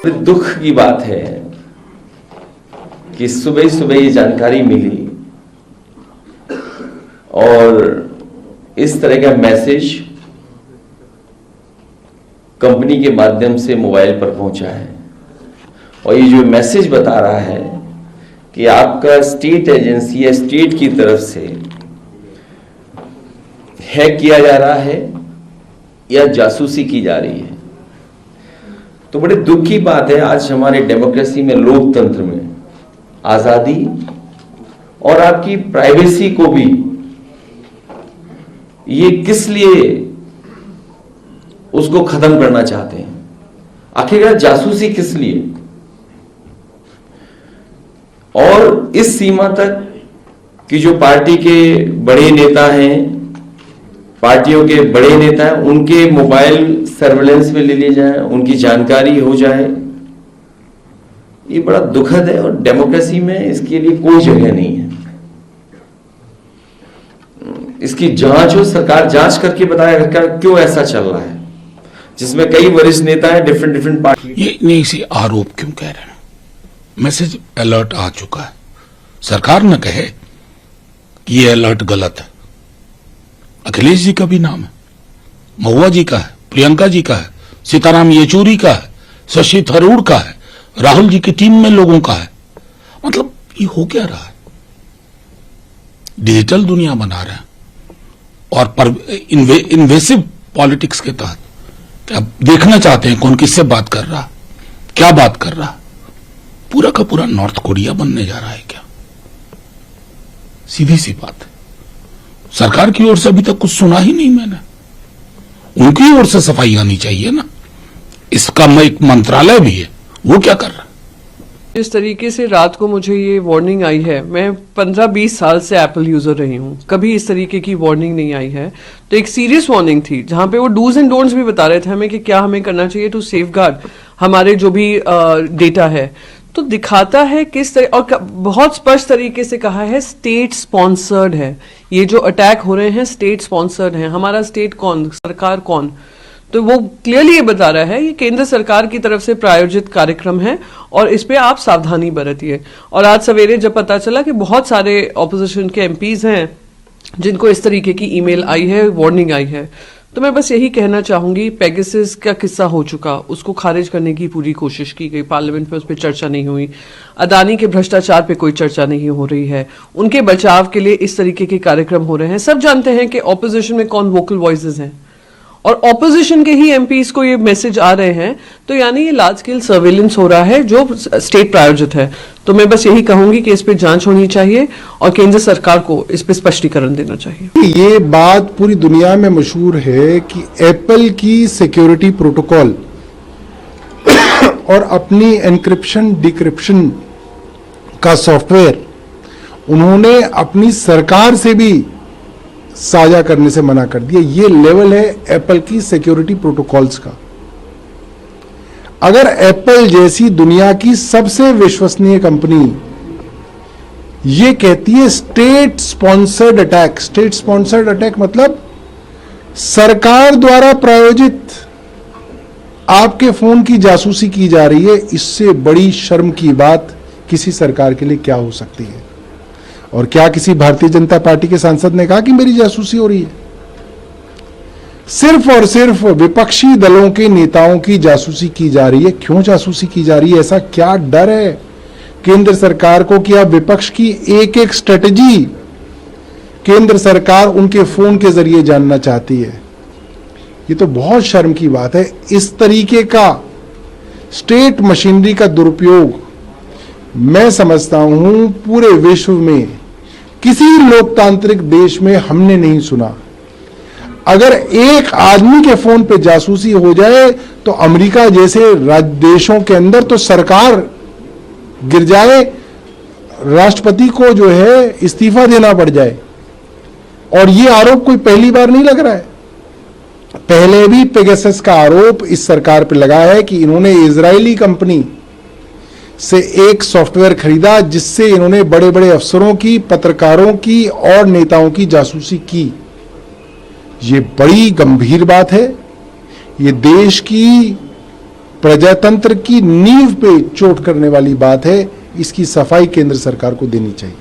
दुख की बात है कि सुबह सुबह ये जानकारी मिली और इस तरह का मैसेज कंपनी के माध्यम से मोबाइल पर पहुंचा है। और ये जो मैसेज बता रहा है कि आपका स्टेट एजेंसी या स्टेट की तरफ से हैक किया जा रहा है या जासूसी की जा रही है। तो बड़े दुख की बात है, आज हमारे डेमोक्रेसी में, लोकतंत्र में आजादी और आपकी प्राइवेसी को भी ये किस लिए उसको खत्म करना चाहते हैं। आखिरकार जासूसी किस लिए, और इस सीमा तक कि जो पार्टी के बड़े नेता हैं, पार्टियों के बड़े नेता हैं, उनके मोबाइल सर्वेलेंस में ले लिए जाए, उनकी जानकारी हो जाए। ये बड़ा दुखद है और डेमोक्रेसी में इसके लिए कोई जगह नहीं है। इसकी जांच हो, सरकार जांच करके बताए क्यों ऐसा चल रहा है, जिसमें कई वरिष्ठ नेता हैं डिफरेंट पार्टी। ये नहीं, इसे आरोप क्यों कह रहे हैं? मैसेज अलर्ट आ चुका है, सरकार न कहे कि ये अलर्ट गलत है। अखिलेश जी का भी नाम है, महुआ जी का है, प्रियंका जी का है, सीताराम येचूरी का है, शशि थरूर का है, राहुल जी की टीम में लोगों का है। मतलब ये हो क्या रहा है? डिजिटल दुनिया बना रहे हैं और इन्वेसिव पॉलिटिक्स के तहत क्या देखना चाहते हैं कौन किससे बात कर रहा, क्या बात कर रहा। पूरा का पूरा नॉर्थ कोरिया बनने जा रहा है क्या? सीधी सी बात है। सरकार की ओर से अभी तक कुछ सुना ही नहीं मैंने। उनकी ओर से सफाई आनी चाहिए ना। इसका एक मंत्रालय भी है, वो क्या कर रहा है? इस तरीके से रात को मुझे ये वार्निंग आई है। मैं 15-20 साल से एप्पल यूजर रही हूँ, कभी इस तरीके की वार्निंग नहीं आई है। तो एक सीरियस वार्निंग थी जहां पे वो डूज एंड डोंट्स भी बता रहे थे हमें कि क्या हमें करना चाहिए टू सेफगार्ड हमारे जो भी डेटा है। तो दिखाता है किस तरह, और बहुत स्पष्ट तरीके से कहा है स्टेट स्पॉन्सर्ड है। ये जो अटैक हो रहे हैं स्टेट स्पॉन्सर्ड है। हमारा स्टेट कौन, सरकार कौन? तो वो क्लियरली ये बता रहा है ये केंद्र सरकार की तरफ से प्रायोजित कार्यक्रम है और इस पे आप सावधानी बरतिए। और आज सवेरे जब पता चला कि बहुत सारे ऑपोजिशन के एमपीज हैं जिनको इस तरीके की ईमेल आई है, वार्निंग आई है, तो मैं बस यही कहना चाहूंगी, पेगासस का किस्सा हो चुका, उसको खारिज करने की पूरी कोशिश की गई, पार्लियामेंट में उस पर चर्चा नहीं हुई। अदानी के भ्रष्टाचार पे कोई चर्चा नहीं हो रही है, उनके बचाव के लिए इस तरीके के कार्यक्रम हो रहे हैं। सब जानते हैं कि ऑपोजिशन में कौन वोकल वॉइसेस हैं और ऑपोजिशन के ही एमपीज को ये मैसेज आ रहे हैं। तो यानी ये लार्ज स्केल सर्वेलेंस हो रहा है जो स्टेट प्रायोजित है। तो मैं बस यही कहूंगी कि इस पे जांच होनी चाहिए और केंद्र सरकार को इस पे स्पष्टीकरण देना चाहिए। ये बात पूरी दुनिया में मशहूर है कि एप्पल की सिक्योरिटी प्रोटोकॉल और अपनी एनक्रिप्शन डिक्रिप्शन का सॉफ्टवेयर उन्होंने अपनी सरकार से भी साझा करने से मना कर दिया। ये लेवल है एप्पल की सिक्योरिटी प्रोटोकॉल्स का। अगर एप्पल जैसी दुनिया की सबसे विश्वसनीय कंपनी ये कहती है state sponsored attack, state sponsored attack मतलब सरकार द्वारा प्रायोजित आपके फोन की जासूसी की जा रही है, इससे बड़ी शर्म की बात किसी सरकार के लिए क्या हो सकती है? और क्या किसी भारतीय जनता पार्टी के सांसद ने कहा कि मेरी जासूसी हो रही है? सिर्फ और सिर्फ विपक्षी दलों के नेताओं की जासूसी की जा रही है। क्यों जासूसी की जा रही है? ऐसा क्या डर है केंद्र सरकार को कि अब विपक्ष की एक एक स्ट्रेटजी केंद्र सरकार उनके फोन के जरिए जानना चाहती है? ये तो बहुत शर्म की बात है। इस तरीके का स्टेट मशीनरी का दुरुपयोग मैं समझता हूं पूरे विश्व में किसी लोकतांत्रिक देश में हमने नहीं सुना। अगर एक आदमी के फोन पे जासूसी हो जाए तो अमेरिका जैसे देशों के अंदर तो सरकार गिर जाए, राष्ट्रपति को जो है इस्तीफा देना पड़ जाए। और ये आरोप कोई पहली बार नहीं लग रहा है, पहले भी पेगासस का आरोप इस सरकार पे लगा है कि इन्होंने इजरायली कंपनी से एक सॉफ्टवेयर खरीदा जिससे इन्होंने बड़े बड़े अफसरों की, पत्रकारों की और नेताओं की जासूसी की। ये बड़ी गंभीर बात है। ये देश की प्रजातंत्र की नींव पे चोट करने वाली बात है। इसकी सफाई केंद्र सरकार को देनी चाहिए।